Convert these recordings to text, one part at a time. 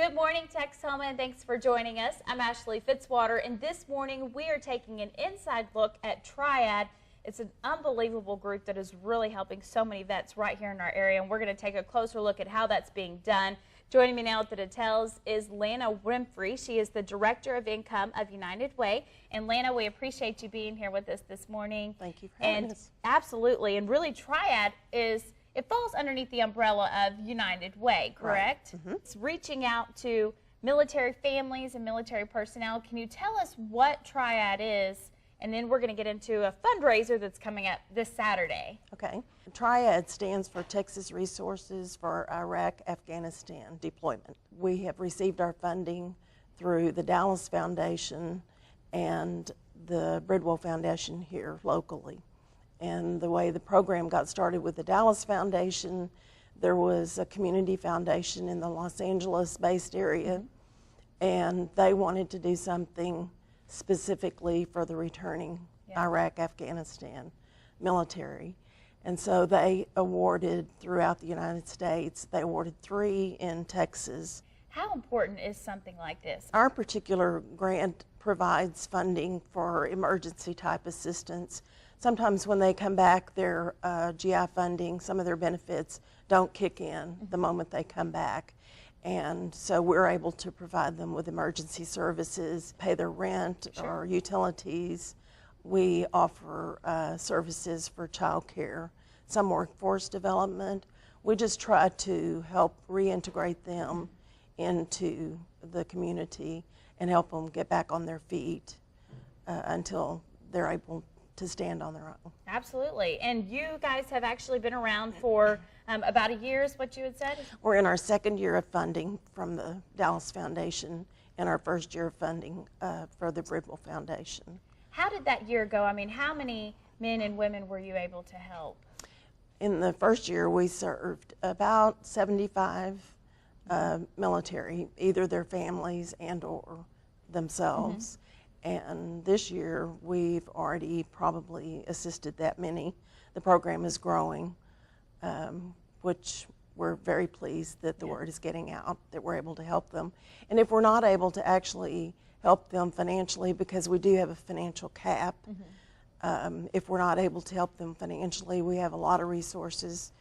Good morning, Texoma, and thanks for joining us. I'm Ashley Fitzwater, and this morning we are taking an inside look at TRIAD. It's an unbelievable group that is really helping so many vets right here in our area, and we're going to take a closer look at how that's being done. Joining me now with the details is Lana Winfrey. She is the Director of Income of United Way. And Lana, we appreciate you being here with us this morning. Thank you for having us. Absolutely, and really TRIAD it falls underneath the umbrella of United Way, correct? Right. Mm-hmm. It's reaching out to military families and military personnel. Can you tell us what TRIAD is? And then we're going to get into a fundraiser that's coming up this Saturday. Okay. TRIAD stands for Texas Resources for Iraq-Afghanistan Deployment. We have received our funding through the Dallas Foundation and the Bridwell Foundation here locally. And the way the program got started with the Dallas Foundation, there was a community foundation in the Los Angeles-based area, and they wanted to do something specifically for the returning Iraq-Afghanistan military. And so they awarded throughout the United States, they awarded 3 in Texas. How important is something like this? Our particular grant provides funding for emergency type assistance. Sometimes when they come back, their GI funding, some of their benefits don't kick in the moment they come back. And so we're able to provide them with emergency services, pay their rent or utilities. We offer services for child care, some workforce development. We just try to help reintegrate them into the community and help them get back on their feet until they're able to stand on their own. Absolutely. And you guys have actually been around for about a year is what you had said? We're in our second year of funding from the Dallas Foundation and our first year of funding for the Bridwell Foundation. How did that year go? I mean, how many men and women were you able to help? In the first year, we served about 75 military, either their families and or themselves. And this year, we've already probably assisted that many. The program is growing, which we're very pleased that the word is getting out, that we're able to help them. And if we're not able to actually help them financially, because we do have a financial cap, if we're not able to help them financially, we have a lot of resources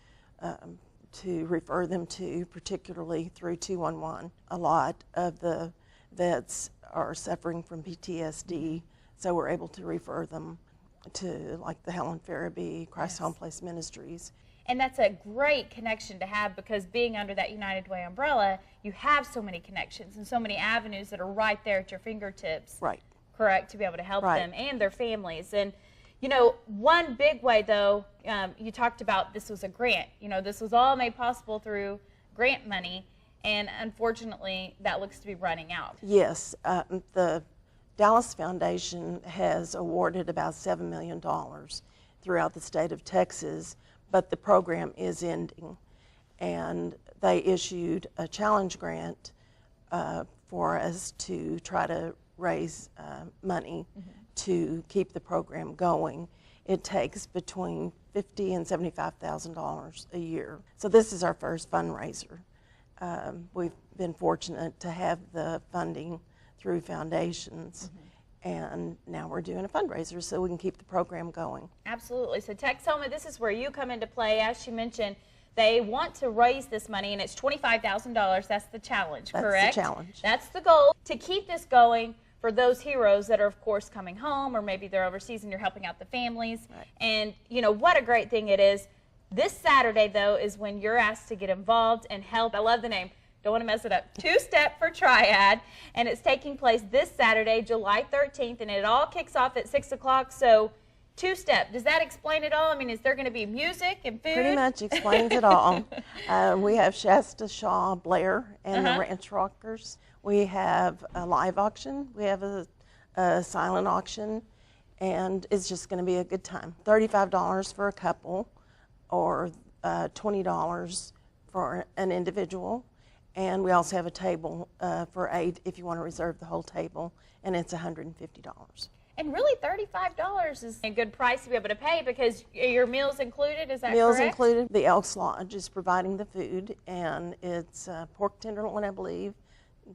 to refer them to, particularly through 211. A lot of the vets are suffering from PTSD, so we're able to refer them to like the Helen Farabee, Christ Home Place Ministries. And that's a great connection to have, because being under that United Way umbrella, you have so many connections and so many avenues that are right there at your fingertips. Right. Correct, to be able to help them and their families. And you know, one big way though, you talked about this was a grant. You know, this was all made possible through grant money. And unfortunately, that looks to be running out. Yes, the Dallas Foundation has awarded about $7 million throughout the state of Texas, but the program is ending. And they issued a challenge grant for us to try to raise money to keep the program going. It takes between $50,000 and $75,000 a year. So this is our first fundraiser. We've been fortunate to have the funding through foundations, and now we're doing a fundraiser so we can keep the program going. Absolutely. So Texoma, this is where you come into play. As you mentioned, they want to raise this money, and it's $25,000. That's the challenge, correct? That's the challenge. That's the goal, to keep this going for those heroes that are, of course, coming home, or maybe they're overseas and you're helping out the families. Right. And, you know, what a great thing it is. This Saturday, though, is when you're asked to get involved and help. I love the name. Don't want to mess it up. Two-Step for TRIAD. And it's taking place this Saturday, July 13th, and it all kicks off at 6 o'clock. So, Two-Step, does that explain it all? I mean, is there going to be music and food? Pretty much explains it all. We have Shasta Shaw Blair and the Ranch Rockers. We have a live auction. We have a silent auction. And it's just going to be a good time. $35 for a couple, or $20 for an individual. And we also have a table for 8 if you want to reserve the whole table, and it's $150. And really, $35 is a good price to be able to pay, because your meals included, is that Meals correct? included. The Elks Lodge is providing the food, and it's pork tenderloin, I believe,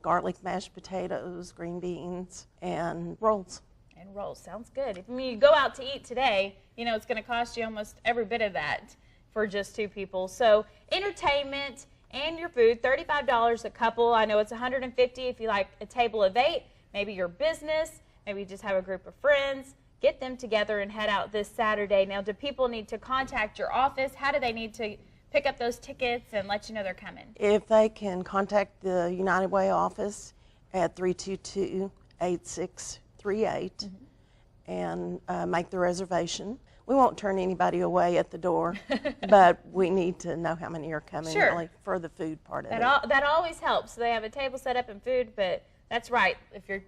garlic mashed potatoes, green beans, and rolls. And rolls, sounds good. If you go out to eat today, you know it's going to cost you almost every bit of that for just 2 people. So entertainment and your food, $35 a couple. I know it's $150 if you like a table of 8. Maybe your business, maybe you just have a group of friends. Get them together and head out this Saturday. Now, do people need to contact your office? How do they need to pick up those tickets and let you know they're coming? If they can contact the United Way office at 322-8638 and make the reservation. We won't turn anybody away at the door, but we need to know how many are coming really for the food part of it. That always helps. So they have a table set up and food, but that's right. If your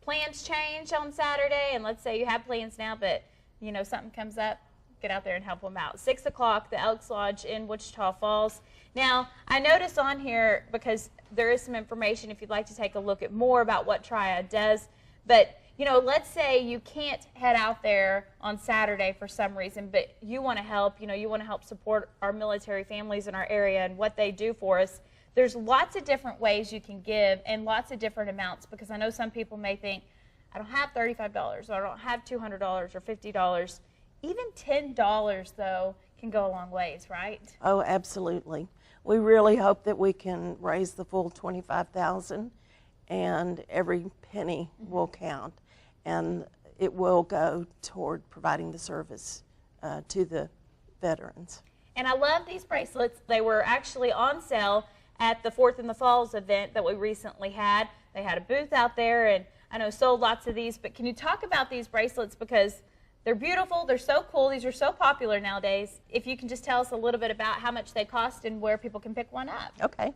plans change on Saturday, and let's say you have plans now, but you know something comes up, get out there and help them out. 6 o'clock, the Elks Lodge in Wichita Falls. Now, I notice on here, because there is some information if you'd like to take a look at more about what TRIAD does, but you know, let's say you can't head out there on Saturday for some reason, but you want to help, you know, you want to help support our military families in our area and what they do for us. There's lots of different ways you can give and lots of different amounts, because I know some people may think, I don't have $35 or I don't have $200 or $50. Even $10 though can go a long ways, right? Oh, absolutely. We really hope that we can raise the full $25,000, and every penny will count, and it will go toward providing the service to the veterans. And I love these bracelets. They were actually on sale at the Fourth in the Falls event that we recently had. They had a booth out there, and I know sold lots of these, but can you talk about these bracelets, because they're beautiful, they're so cool, these are so popular nowadays. If you can just tell us a little bit about how much they cost and where people can pick one up. Okay.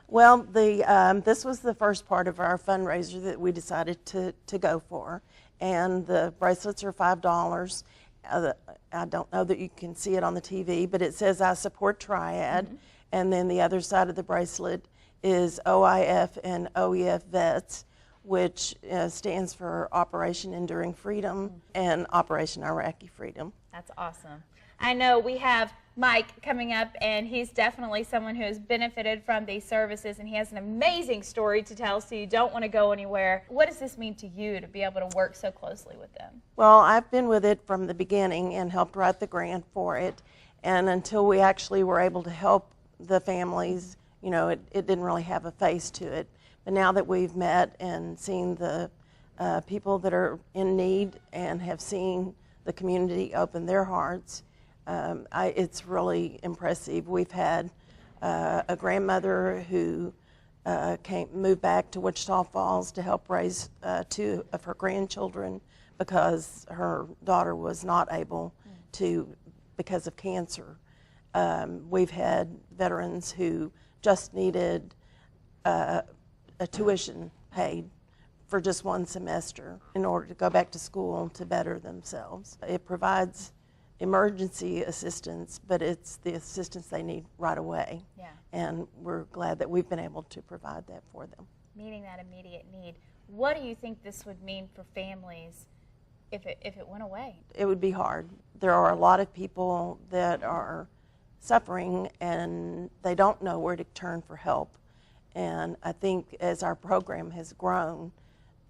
Well, this was the first part of our fundraiser that we decided to go for, and the bracelets are $5. I don't know that you can see it on the TV, but it says I support TRIAD, and then the other side of the bracelet is OIF and OEF Vets, which stands for Operation Enduring Freedom and Operation Iraqi Freedom. That's awesome. I know we have Mike coming up, and he's definitely someone who has benefited from these services, and he has an amazing story to tell, so you don't want to go anywhere. What does this mean to you to be able to work so closely with them? Well, I've been with it from the beginning and helped write the grant for it, and until we actually were able to help the families, you know, it didn't really have a face to it. But now that we've met and seen the people that are in need and have seen the community open their hearts, it's really impressive. We've had a grandmother who moved back to Wichita Falls to help raise 2 of her grandchildren because her daughter was not able to because of cancer. We've had veterans who just needed a tuition paid for just 1 semester in order to go back to school to better themselves. It provides emergency assistance, but it's the assistance they need right away. Yeah. And we're glad that we've been able to provide that for them. Meeting that immediate need. What do you think this would mean for families if it went away? It would be hard. There are a lot of people that are suffering and they don't know where to turn for help. And I think as our program has grown,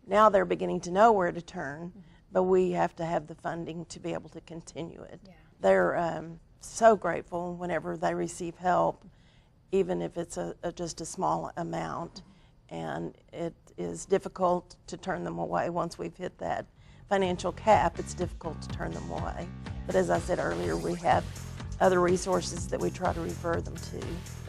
now they're beginning to know where to turn, but we have to have the funding to be able to continue it. Yeah. They're so grateful whenever they receive help, even if it's just a small amount. And it is difficult to turn them away. Once we've hit that financial cap, it's difficult to turn them away. But as I said earlier, we have other resources that we try to refer them to.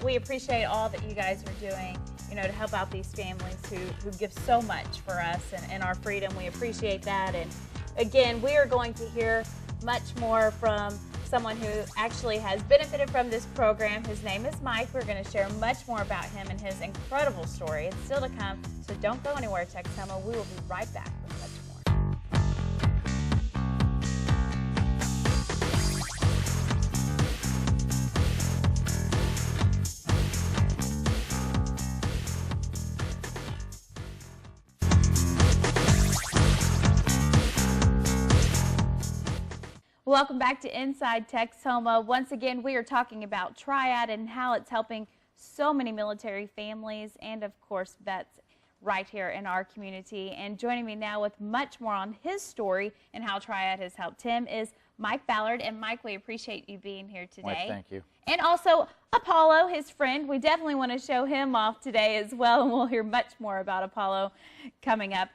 We appreciate all that you guys are doing, you know, to help out these families who give so much for us and our freedom. We appreciate that. And again, we are going to hear much more from someone who actually has benefited from this program. His name is Mike. We're going to share much more about him and his incredible story. It's still to come, so don't go anywhere, Texoma. We will be right back with much more. Welcome back to Inside Texoma. Once again, we are talking about TRIAD and how it's helping so many military families and, of course, vets. right here in our community. And joining me now with much more on his story and how TRIAD has helped him is Mike Ballard. And Mike, we appreciate you being here today. Well, thank you. And also Apollo, his friend. We definitely want to show him off today as well, and we'll hear much more about Apollo coming up.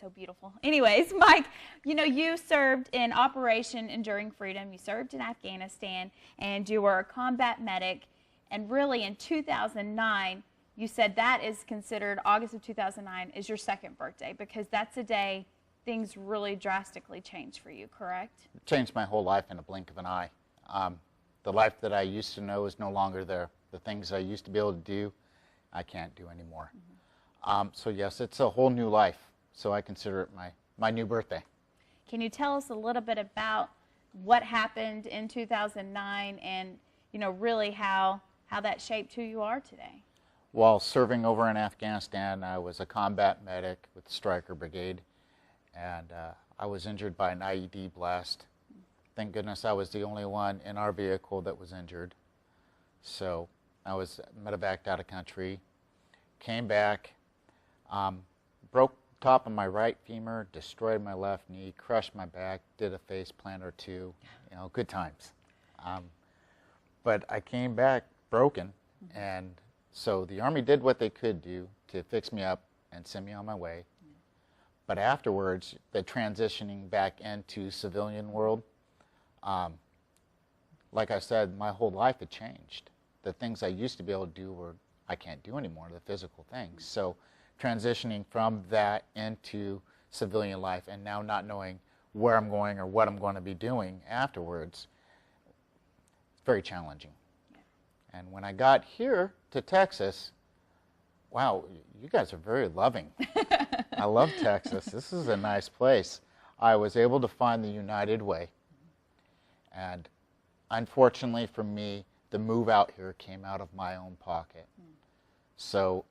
So beautiful. Anyways, Mike, you know, you served in Operation Enduring Freedom. You served in Afghanistan, and you were a combat medic. And really, in 2009, you said that is considered, August of 2009, is your second birthday, because that's the day things really drastically changed for you, correct? It changed my whole life in a blink of an eye. The life that I used to know is no longer there. The things I used to be able to do, I can't do anymore. So yes, it's a whole new life. So I consider it my new birthday. Can you tell us a little bit about what happened in 2009 and, you know, really how that shaped who you are today? While serving over in Afghanistan, I was a combat medic with the Stryker Brigade, and I was injured by an IED blast. Thank goodness I was the only one in our vehicle that was injured. So I was medevaced out of country, came back, broke top of my right femur, destroyed my left knee, crushed my back, did a face plant or two, you know, good times. But I came back broken, and so the Army did what they could do to fix me up and send me on my way. But afterwards, the transitioning back into civilian world, like I said, my whole life had changed. The things I used to be able to do I can't do anymore, the physical things. So transitioning from that into civilian life and now not knowing where I'm going or what I'm going to be doing afterwards, it's very challenging. Yeah. And when I got here to Texas, wow, you guys are very loving. I love Texas. This is a nice place. I was able to find the United Way. And unfortunately for me, the move out here came out of my own pocket. So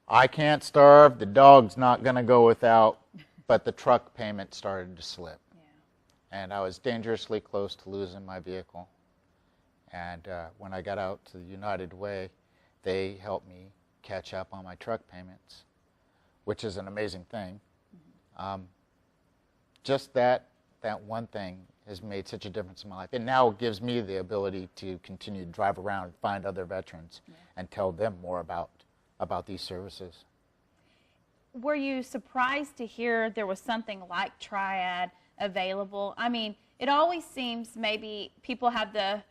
I can't starve, the dog's not going to go without, but the truck payment started to slip. Yeah. And I was dangerously close to losing my vehicle. And when I got out to the United Way, they helped me catch up on my truck payments, which is an amazing thing. Just that one thing has made such a difference in my life. It now gives me the ability to continue to drive around and find other veterans and tell them more about these services. Were you surprised to hear there was something like TRIAD available? I mean, it always seems maybe people have the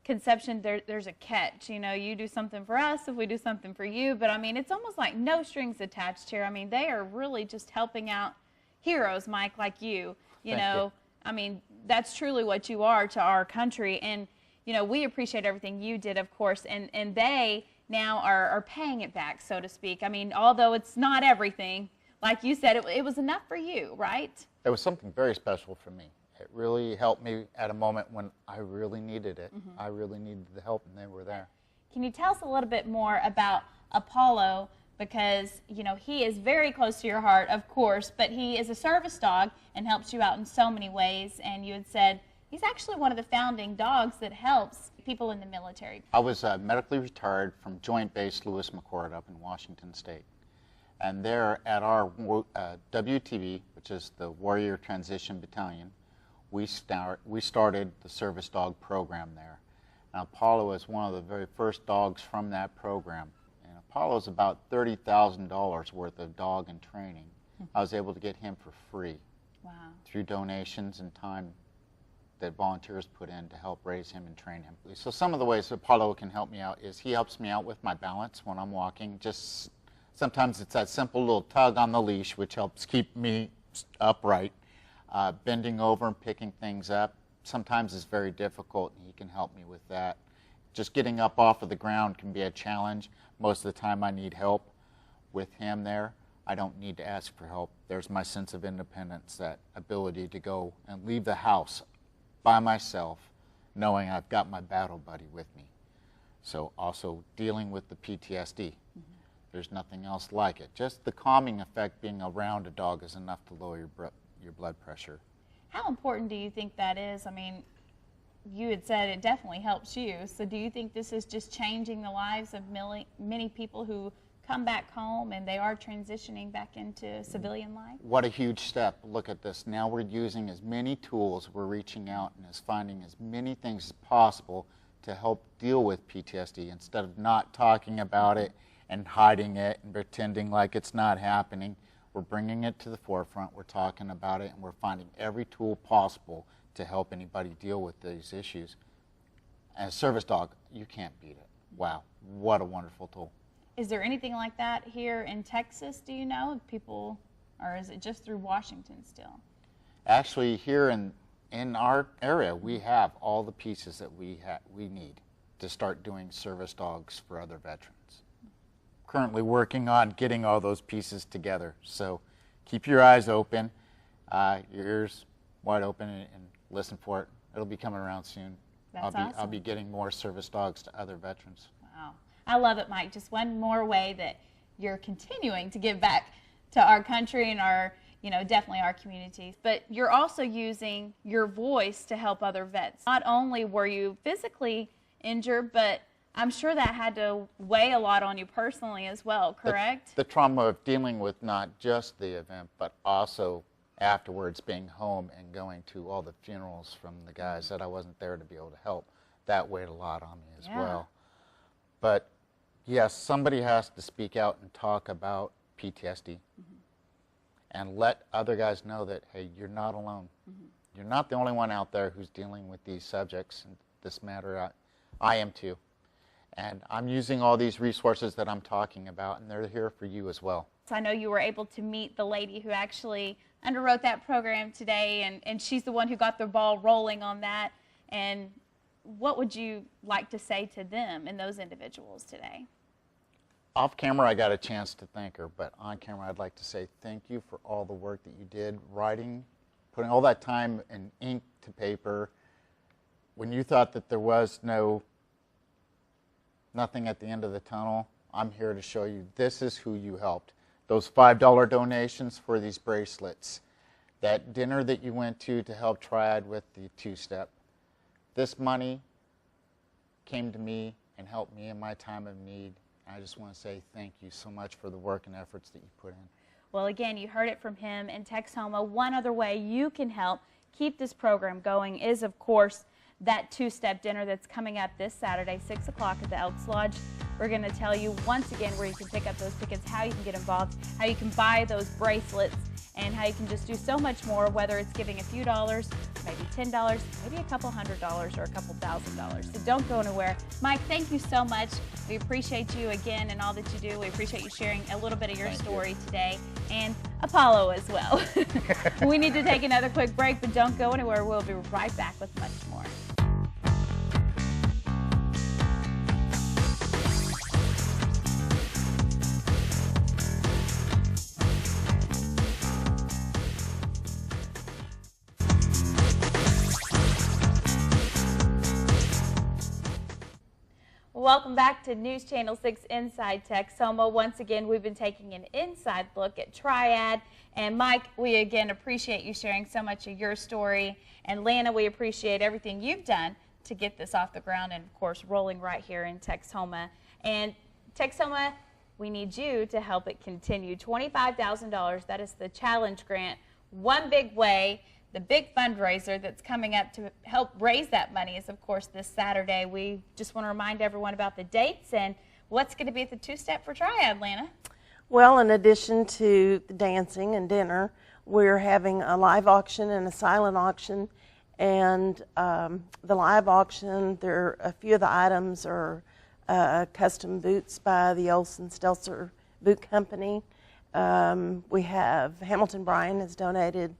conception there's a catch. You know, you do something for us if we do something for you. But I mean, it's almost like no strings attached here. I mean, they are really just helping out heroes, Mike, like you. You know, I mean, that's truly what you are to our country. And, you know, we appreciate everything you did, of course. And they now are paying it back, so to speak. I mean, although it's not everything, like you said, it was enough for you, right? It was something very special for me. It really helped me at a moment when I really needed it. I really needed the help, and they were there. Can you tell us a little bit more about Apollo? Because, you know, he is very close to your heart, of course, but he is a service dog and helps you out in so many ways. And you had said he's actually one of the founding dogs that helps people in the military. I was medically retired from Joint Base Lewis McChord up in Washington State. And there at our WTB, which is the Warrior Transition Battalion, we started the service dog program there. And Apollo is one of the very first dogs from that program. And Apollo's about $30,000 worth of dog and training. I was able to get him for free. Wow. Through donations and time that volunteers put in to help raise him and train him. So some of the ways Apollo can help me out is he helps me out with my balance when I'm walking. Just sometimes it's that simple little tug on the leash which helps keep me upright. Bending over and picking things up sometimes is very difficult, and he can help me with that. Just getting up off of the ground can be a challenge. Most of the time I need help. With him there, I don't need to ask for help. There's my sense of independence, that ability to go and leave the house by myself, knowing I've got my battle buddy with me. So also dealing with the PTSD. There's nothing else like it. Just the calming effect being around a dog is enough to lower your blood pressure. How important do you think that is? I mean, you had said it definitely helps you. So do you think this is just changing the lives of many people who come back home and they are transitioning back into civilian life? What a huge step. Look at this. Now we're using as many tools, we're reaching out and is finding as many things as possible to help deal with PTSD instead of not talking about it and hiding it and pretending like it's not happening. We're bringing it to the forefront, we're talking about it, and we're finding every tool possible to help anybody deal with these issues. And a service dog, you can't beat it. Wow, what a wonderful tool. Is there anything like that here in Texas, do you know, of people, or is it just through Washington still? Actually, here in our area, we have all the pieces that we need to start doing service dogs for other veterans. Currently working on getting all those pieces together. So keep your eyes open, your ears wide open, and listen for it. It'll be coming around soon. That's I'll awesome. be getting more service dogs to other veterans. Wow. I love it, Mike. Just one more way that you're continuing to give back to our country and our, definitely our communities. But you're also using your voice to help other vets. Not only were you physically injured, but I'm sure that had to weigh a lot on you personally as well, correct? The trauma of dealing with not just the event, but also afterwards being home and going to all the funerals from the guys that I wasn't there to be able to help, that weighed a lot on me as well. But yes, somebody has to speak out and talk about PTSD and let other guys know that, hey, you're not alone. You're not the only one out there who's dealing with these subjects and this matter. I am too. And I'm using all these resources that I'm talking about, and they're here for you as well. So I know you were able to meet the lady who actually underwrote that program today, and she's the one who got the ball rolling on that. And what would you like to say to them and those individuals today? Off camera, I got a chance to thank her, but on camera, I'd like to say thank you for all the work that you did, writing, putting all that time and ink to paper. When you thought that there was nothing at the end of the tunnel, I'm here to show you this is who you helped. Those $5 donations for these bracelets, that dinner that you went to help TRIAD with the two-step. This money came to me and helped me in my time of need. I just want to say thank you so much for the work and efforts that you put in. Well, again, you heard it from him in Texhoma. One other way you can help keep this program going is, of course, that two-step dinner that's coming up this Saturday, 6 o'clock at the Elks Lodge. We're going to tell you once again where you can pick up those tickets, how you can get involved, how you can buy those bracelets, and how you can just do so much more, whether it's giving a few dollars, maybe $10, maybe a couple $100 or a couple $1,000. So don't go anywhere. Mike, thank you so much. We appreciate you again and all that you do. We appreciate you sharing a little bit of your story today, and Apollo as well. We need to take another quick break, but don't go anywhere. We'll be right back with much more. Welcome back to News Channel 6 Inside Texhoma. Once again, we've been taking an inside look at TRIAD. And Mike, we again appreciate you sharing so much of your story. And Lana, we appreciate everything you've done to get this off the ground and, of course, rolling right here in Texhoma. And Texhoma, we need you to help it continue. $25,000, that is the challenge grant. One big way. The big fundraiser that's coming up to help raise that money is, of course, this Saturday. We just want to remind everyone about the dates and what's going to be at the two-step for TRIAD, Lana. Well, in addition to the dancing and dinner, we're having a live auction and a silent auction. And the live auction, a few of the items are custom boots by the Olson Stelzer Boot Company. We have Hamilton Bryan has donated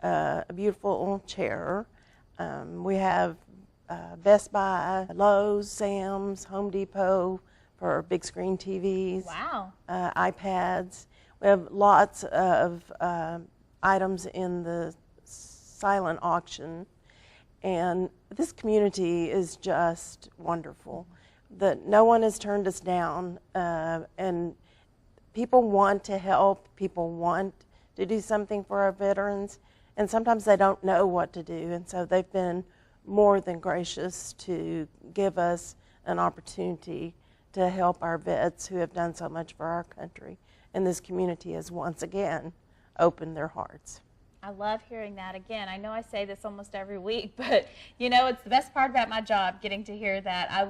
a beautiful chair. We have Best Buy, Lowe's, Sam's, Home Depot for big screen TVs. Wow. iPads. We have lots of items in the silent auction. And this community is just wonderful. That no one has turned us down. And people want to help. People want to do something for our veterans. And sometimes they don't know what to do, and so they've been more than gracious to give us an opportunity to help our vets who have done so much for our country. And this community has once again opened their hearts. I love hearing that. Again, I know I say this almost every week, but you know, it's the best part about my job, getting to hear that.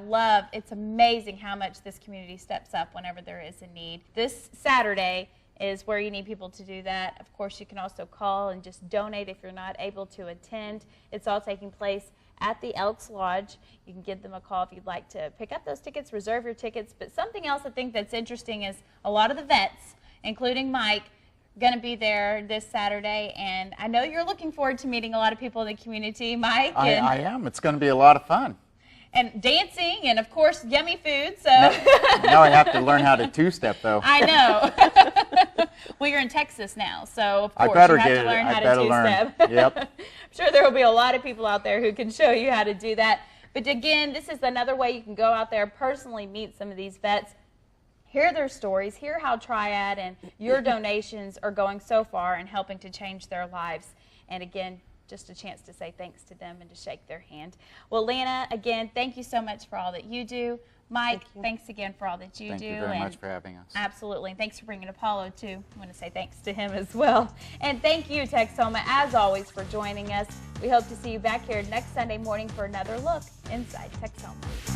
It's amazing how much this community steps up whenever there is a need. This Saturday is where you need people to do that. Of course, you can also call and just donate if you're not able to attend. It's all taking place at the Elks Lodge. You can give them a call if you'd like to pick up those tickets, reserve your tickets. But something else I think that's interesting is a lot of the vets, including Mike, going to be there this Saturday, and I know you're looking forward to meeting a lot of people in the community, Mike. I am. It's going to be a lot of fun. And dancing, and of course, yummy food. So now I have to learn how to two-step, though. I know. Well, you're in Texas now, so of course you have to learn how to two-step. Yep. I'm sure there will be a lot of people out there who can show you how to do that. But again, this is another way you can go out there, personally meet some of these vets, hear their stories, hear how TRIAD and your donations are going so far and helping to change their lives. And again, just a chance to say thanks to them and to shake their hand. Well, Lana, again, thank you so much for all that you do. Mike, thanks again for all that you do. Thank you very much for having us. Absolutely. And thanks for bringing Apollo, too. I want to say thanks to him as well. And thank you, Texoma, as always, for joining us. We hope to see you back here next Sunday morning for another look inside Texoma.